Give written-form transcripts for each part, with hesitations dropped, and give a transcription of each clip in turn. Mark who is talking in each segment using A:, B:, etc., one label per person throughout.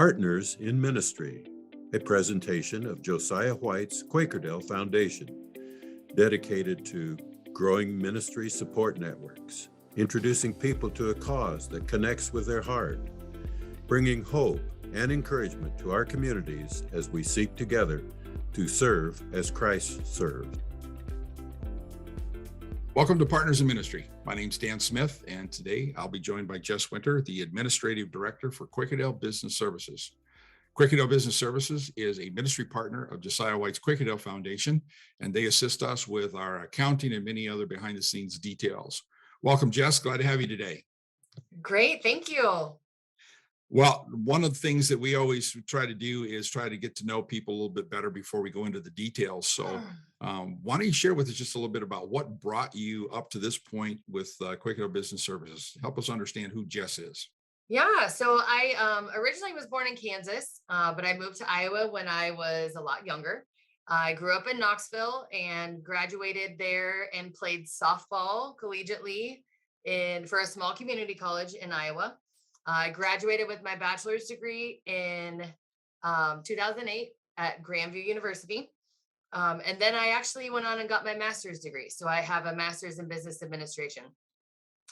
A: Partners in Ministry, a presentation of Josiah White's Quakerdale Foundation, dedicated to growing ministry support networks, introducing people to a cause that connects with their heart, bringing hope and encouragement to our communities as we seek together to serve as Christ served.
B: Welcome to Partners in Ministry. My name's Dan Smith, and today I'll be joined by Jess Winter, the Administrative Director for Quakerdale Business Services. Quakerdale Business Services is a ministry partner of Josiah White's Quakerdale Foundation, and they assist us with our accounting and many other behind-the-scenes details. Welcome, Jess. Glad to have you today.
C: Great. Thank you.
B: Well, one of the things that we always try to do is try to get to know people a little bit better before we go into the details. So why don't you share with us just a little bit about what brought you up to this point with Quakerdale Business Services? Help us understand who Jess is.
C: Yeah. So I originally was born in Kansas, but I moved to Iowa when I was a lot younger. I grew up in Knoxville and graduated there and played softball collegiately for a small community college in Iowa. I graduated with my bachelor's degree in 2008 at Grandview University. And then I actually went on and got my master's degree. So I have a master's in business administration.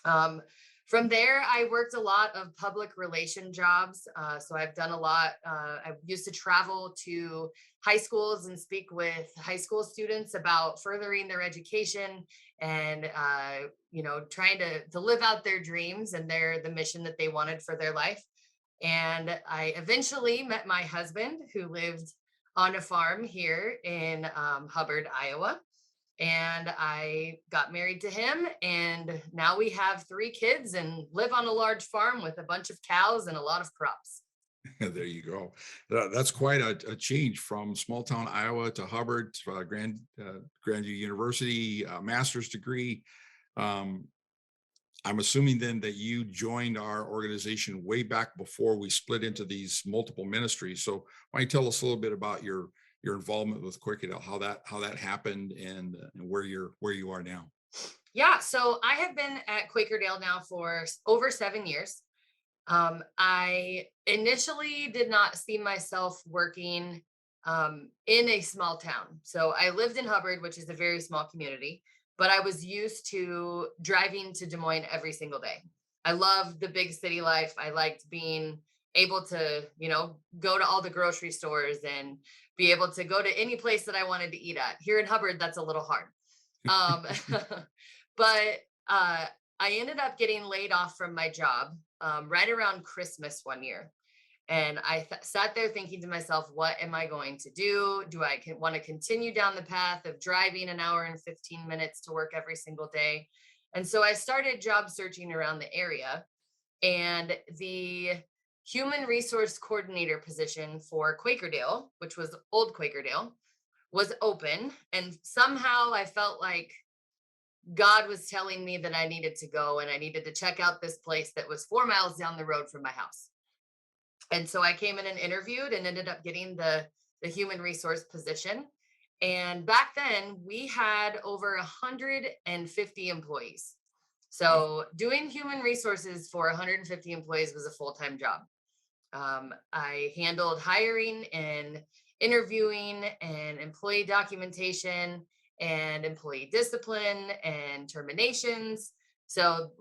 C: From there, I worked a lot of public relation jobs. So I've done a lot. I used to travel to high schools and speak with high school students about furthering their education and, trying to live out their dreams and the mission that they wanted for their life. And I eventually met my husband, who lived on a farm here in Hubbard, Iowa. And I got married to him, and now we have 3 kids and live on a large farm with a bunch of cows and a lot of crops.
B: There you go. That's quite a change from small town Iowa to Hubbard, to Grandview University, master's degree. I'm assuming then that you joined our organization way back before we split into these multiple ministries. So why don't you tell us a little bit about your involvement with Quakerdale, how that happened, and where you are now?
C: Yeah, so I have been at Quakerdale now for over 7 years. I initially did not see myself working in a small town. So I lived in Hubbard, which is a very small community, but I was used to driving to Des Moines every single day. I loved the big city life. I liked being able to, go to all the grocery stores and be able to go to any place that I wanted to eat at. Here in Hubbard, that's a little hard. But I ended up getting laid off from my job right around Christmas one year. And I sat there thinking to myself, what am I going to do? Do I want to continue down the path of driving an hour and 15 minutes to work every single day? And so I started job searching around the area, and the human resource coordinator position for Quakerdale, which was old Quakerdale, was open. And somehow I felt like God was telling me that I needed to go and I needed to check out this place that was 4 miles down the road from my house. And so I came in and interviewed and ended up getting the human resource position. And back then we had over 150 employees. So doing human resources for 150 employees was a full-time job. I handled hiring and interviewing and employee documentation and employee discipline and terminations. So,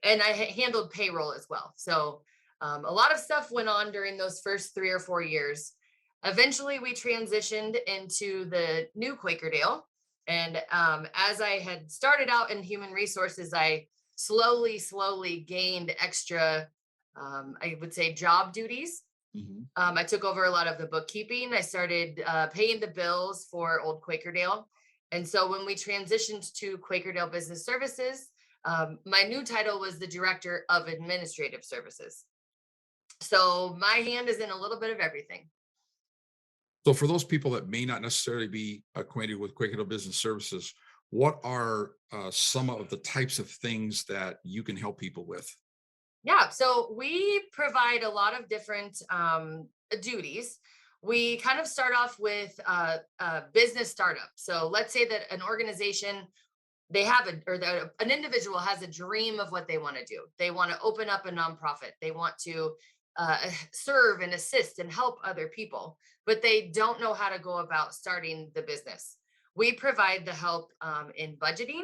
C: and I handled payroll as well. So a lot of stuff went on during those first 3 or 4 years. Eventually we transitioned into the new Quakerdale. And as I had started out in human resources, I slowly gained extra, I would say, job duties. Mm-hmm. I took over a lot of the bookkeeping. I started paying the bills for old Quakerdale. And so when we transitioned to Quakerdale Business Services, my new title was the Director of Administrative Services. So my hand is in a little bit of everything.
B: So for those people that may not necessarily be acquainted with Quakerdale Business Services, what are some of the types of things that you can help people with?
C: Yeah, so we provide a lot of different duties. We kind of start off with a business startup. So let's say that an organization, an individual has a dream of what they want to do. They want to open up a nonprofit. They want to serve and assist and help other people, but they don't know how to go about starting the business. We provide the help in budgeting.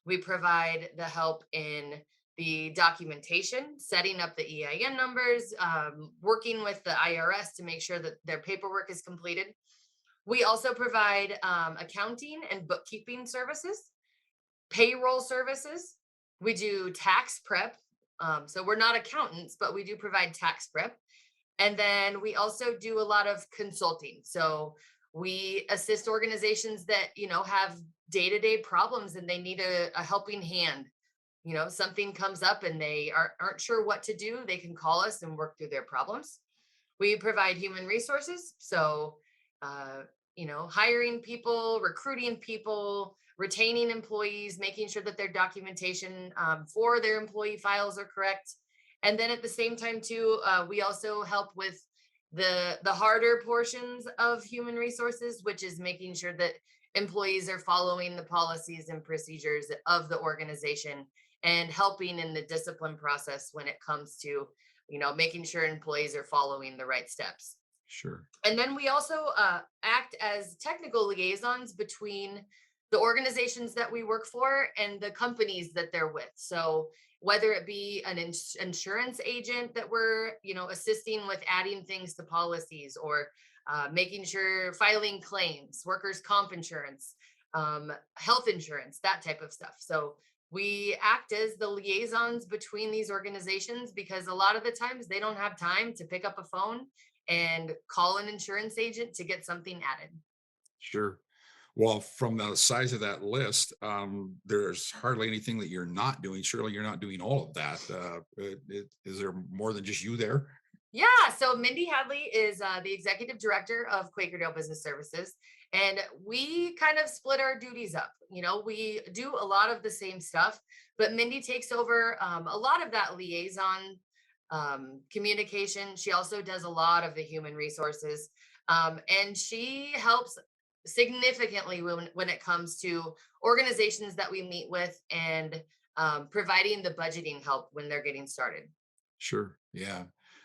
C: We provide the help in the documentation, setting up the EIN numbers, working with the IRS to make sure that their paperwork is completed. We also provide accounting and bookkeeping services, payroll services. We do tax prep. So we're not accountants, but we do provide tax prep. And then we also do a lot of consulting. So we assist organizations that, have day-to-day problems and they need a helping hand. Something comes up and they aren't sure what to do, they can call us and work through their problems. We provide human resources. So, hiring people, recruiting people, retaining employees, making sure that their documentation for their employee files are correct. And then at the same time too, we also help with the harder portions of human resources, which is making sure that employees are following the policies and procedures of the organization and helping in the discipline process when it comes to, making sure employees are following the right steps.
B: Sure.
C: And then we also act as technical liaisons between the organizations that we work for and the companies that they're with. So whether it be an insurance agent that we're, assisting with adding things to policies, or making sure filing claims, workers' comp insurance, health insurance, that type of stuff. So we act as the liaisons between these organizations because a lot of the times they don't have time to pick up a phone and call an insurance agent to get something added.
B: Sure. Well, from the size of that list, there's hardly anything that you're not doing. Surely you're not doing all of that. Is there more than just you there?
C: Yeah, so Mindy Hadley is the executive director of Quakerdale Business Services, and we kind of split our duties up. We do a lot of the same stuff, but Mindy takes over a lot of that liaison communication. She also does a lot of the human resources, and she helps significantly when it comes to organizations that we meet with and providing the budgeting help when they're getting started.
B: Sure. Yeah.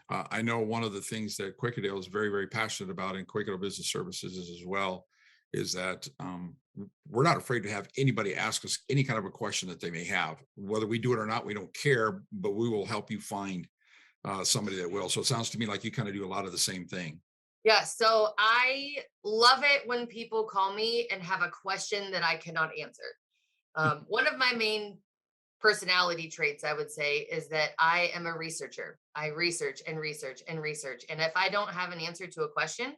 B: I know one of the things that Quakerdale is very, very passionate about, and Quakerdale Business Services is as well, is that we're not afraid to have anybody ask us any kind of a question that they may have. Whether we do it or not, we don't care, but we will help you find somebody that will. So it sounds to me like you kind of do a lot of the same thing.
C: Yeah, so I love it when people call me and have a question that I cannot answer. One of my main personality traits, I would say, is that I am a researcher. I research and research and research. And if I don't have an answer to a question,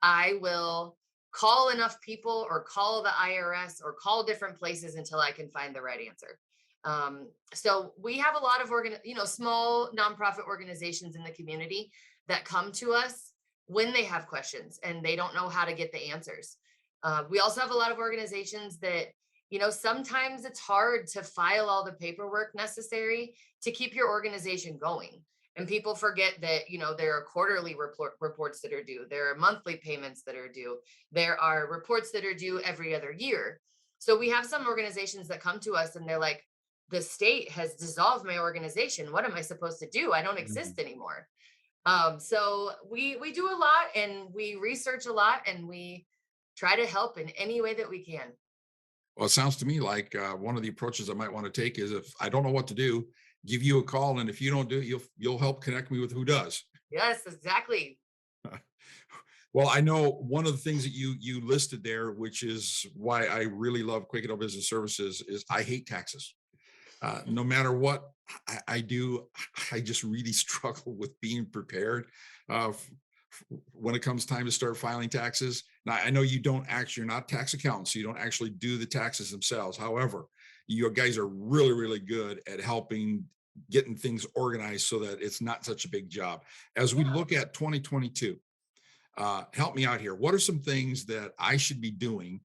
C: I will call enough people or call the IRS or call different places until I can find the right answer. So we have a lot of small nonprofit organizations in the community that come to us when they have questions and they don't know how to get the answers. We also have a lot of organizations that, sometimes it's hard to file all the paperwork necessary to keep your organization going. And people forget that, there are quarterly reports that are due. There are monthly payments that are due. There are reports that are due every other year. So we have some organizations that come to us and they're like, the state has dissolved my organization. What am I supposed to do? I don't
B: Mhm.
C: exist anymore. So we do a lot and we research a lot and we try to help in any way that we can.
B: Well, it sounds to me like one of the approaches I might want to take is, if I don't know what to do, give you a call, and if you don't do it, you'll help connect me with who does.
C: Yes, exactly.
B: Well, I know one of the things that you listed there, which is why I really love Quakerdale Business Services, is I hate taxes. No matter what I do, I just really struggle with being prepared when it comes time to start filing taxes. Now, I know you're not tax accountants, so you don't actually do the taxes themselves. However, you guys are really, really good at helping getting things organized so that it's not such a big job. As we
C: Yeah.
B: look at 2022, help me out here. What are some things that I should be doing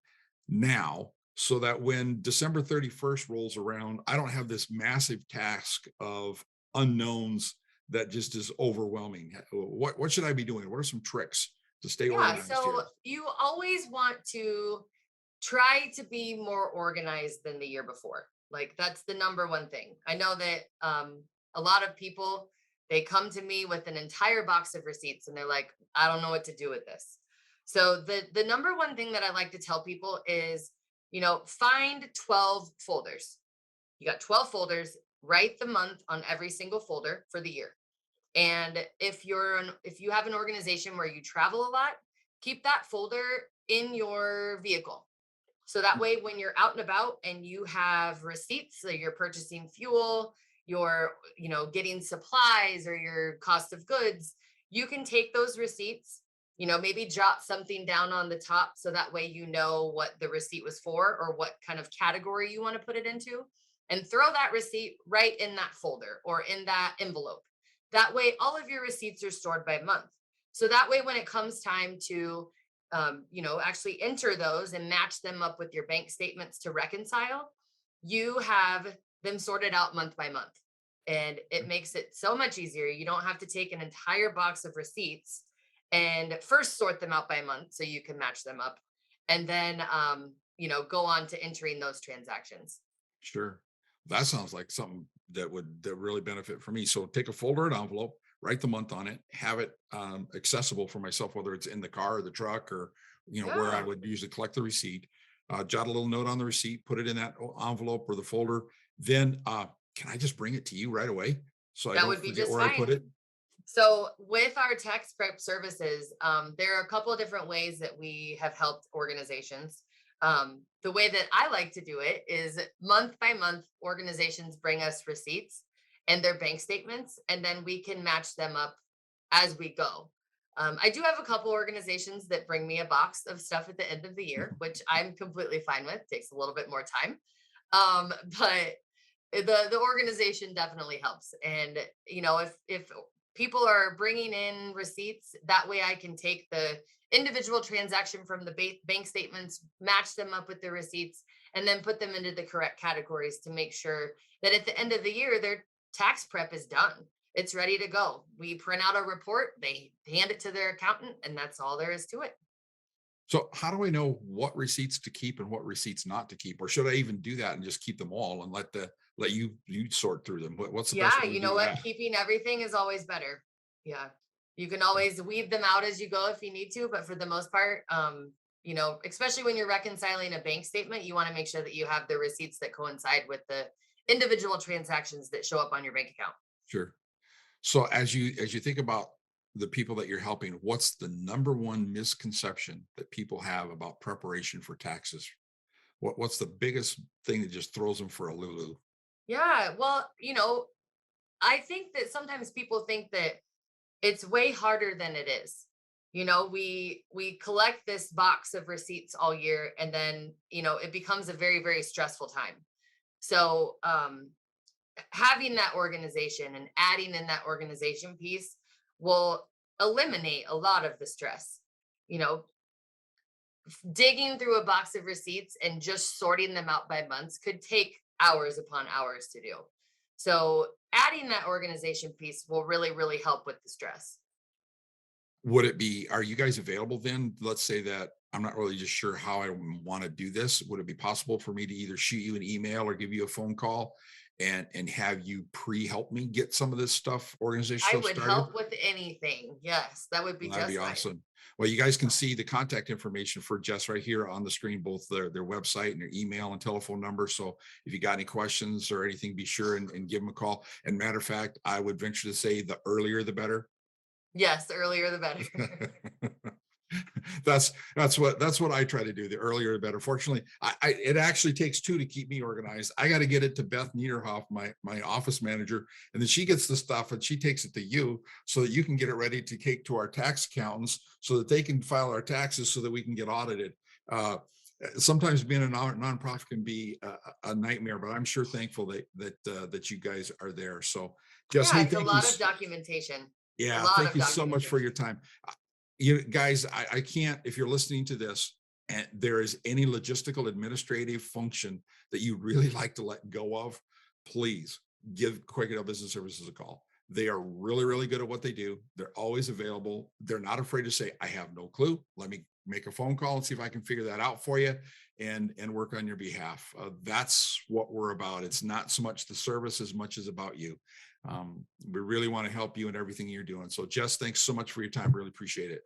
B: now so that when December 31st rolls around, I don't have this massive task of unknowns that just is overwhelming? What should I be doing? What are some tricks to stay
C: Yeah.
B: organized
C: So
B: here?
C: you always want to try to be more organized than the year before. Like that's the number one thing. I know that a lot of people They come to me with an entire box of receipts and they're like, I don't know what to do with this. So the number one thing that I like to tell people is, find 12 folders. You got 12 folders, write the month on every single folder for the year. And if you have an organization where you travel a lot, keep that folder in your vehicle. So that way, when you're out and about and you have receipts, so you're purchasing fuel, you're, getting supplies or your cost of goods, you can take those receipts, maybe jot something down on the top. So that way, you know what the receipt was for or what kind of category you want to put it into, and throw that receipt right in that folder or in that envelope. That way, all of your receipts are stored by month. So that way, when it comes time to actually enter those and match them up with your bank statements to reconcile, you have them sorted out month by month. And it makes it so much easier. You don't have to take an entire box of receipts and first sort them out by month so you can match them up. And then, go on to entering those transactions.
B: Sure. That sounds like something that really benefit for me. So take a folder and envelope, write the month on it, have it accessible for myself, whether it's in the car or the truck or, where I
C: Yeah,
B: would usually collect the receipt, jot a little note on the receipt, put it in that envelope or the folder. Then can I just bring it to you right away so I
C: that
B: don't
C: would be
B: forget
C: just
B: where I put
C: fine.
B: it?
C: So with our tax prep services, there are a couple of different ways that we have helped organizations. The way that I like to do it is month by month, organizations bring us receipts and their bank statements, and then we can match them up as we go. I do have a couple organizations that bring me a box of stuff at the end of the year, which I'm completely fine with. Takes a little bit more time, but the organization definitely helps. And if people are bringing in receipts, that way I can take the individual transaction from the bank statements, match them up with the receipts, and then put them into the correct categories to make sure that at the end of the year their tax prep is done. It's ready to go. We print out a report, they hand it to their accountant, and that's all there is to it.
B: So how do I know what receipts to keep and what receipts not to keep? Or should I even do that and just keep them all and let you sort through them? What's the best
C: Yeah,
B: way to
C: you know
B: do
C: what?
B: that?
C: Keeping everything is always better. Yeah. You can always weave them out as you go if you need to, but for the most part, especially when you're reconciling a bank statement, you want to make sure that you have the receipts that coincide with the individual transactions that show up on your bank account.
B: Sure. So as you think about the people that you're helping, what's the number one misconception that people have about preparation for taxes? What's the biggest thing that just throws them for a lulu?
C: Yeah, well, I think that sometimes people think that it's way harder than it is. We collect this box of receipts all year, and then it becomes a very, very stressful time. So having that organization and adding in that organization piece will eliminate a lot of the stress. you know Digging through a box of receipts and just sorting them out by months could take hours upon hours to do. So adding that organization piece will really, really help with the stress.
B: Are you guys available then? Let's say that I'm not really just sure how I want to do this. Would it be possible for me to either shoot you an email or give you a phone call and have you help me get some of this stuff
C: I
B: organizational
C: would
B: started?
C: help with anything. Yes, that would be
B: Well, that'd be
C: just fine.
B: awesome. Well, you guys can see the contact information for Jess right here on the screen, both their website and their email and telephone number. So if you got any questions or anything, be sure and give them a call. And matter of fact, I would venture to say the earlier the better.
C: Yes, the earlier the better.
B: That's what I try to do. The earlier the better. Fortunately, it actually takes two to keep me organized. I got to get it to Beth Niederhoff, my office manager, and then she gets the stuff and she takes it to you so that you can get it ready to take to our tax accountants so that they can file our taxes so that we can get audited. Uh, Sometimes being a nonprofit can be a nightmare, but I'm sure thankful that you guys are there. So, Jess,
C: Yeah,
B: hey,
C: it's a
B: thank you.
C: lot of documentation. A
B: Yeah,
C: lot
B: thank
C: of
B: you so much for
C: documentation.
B: your time. You guys, I can't, if you're listening to this and there is any logistical administrative function that you really like to let go of, please give Quakerdale Business Services a call. They are really, really good at what they do. They're always available. They're not afraid to say, I have no clue. make a phone call and see if I can figure that out for you and work on your behalf. That's what we're about. It's not so much the service as much as about you. We really want to help you in everything you're doing. So Jess, thanks so much for your time. Really appreciate it.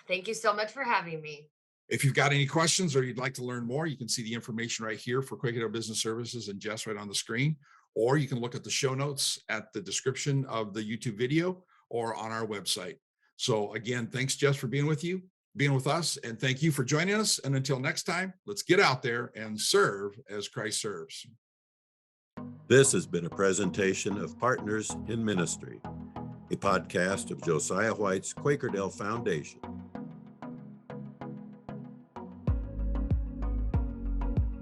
C: Thank you so much for having me.
B: If you've got any questions or you'd like to learn more, you can see the information right here for Quakerdale Business Services and Jess right on the screen, or you can look at the show notes at the description of the YouTube video or on our website. So again, thanks Jess for being with us, and thank you for joining us. And until next time, let's get out there and serve as Christ serves.
A: This has been a presentation of Partners in Ministry, a podcast of Josiah White's Quakerdale Foundation.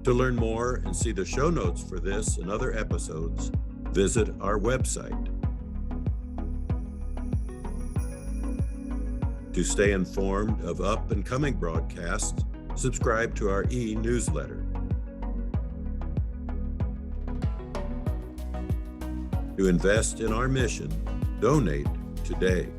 A: To learn more and see the show notes for this and other episodes, visit our website. To stay informed of up and coming broadcasts, subscribe to our e-newsletter. To invest in our mission, donate today.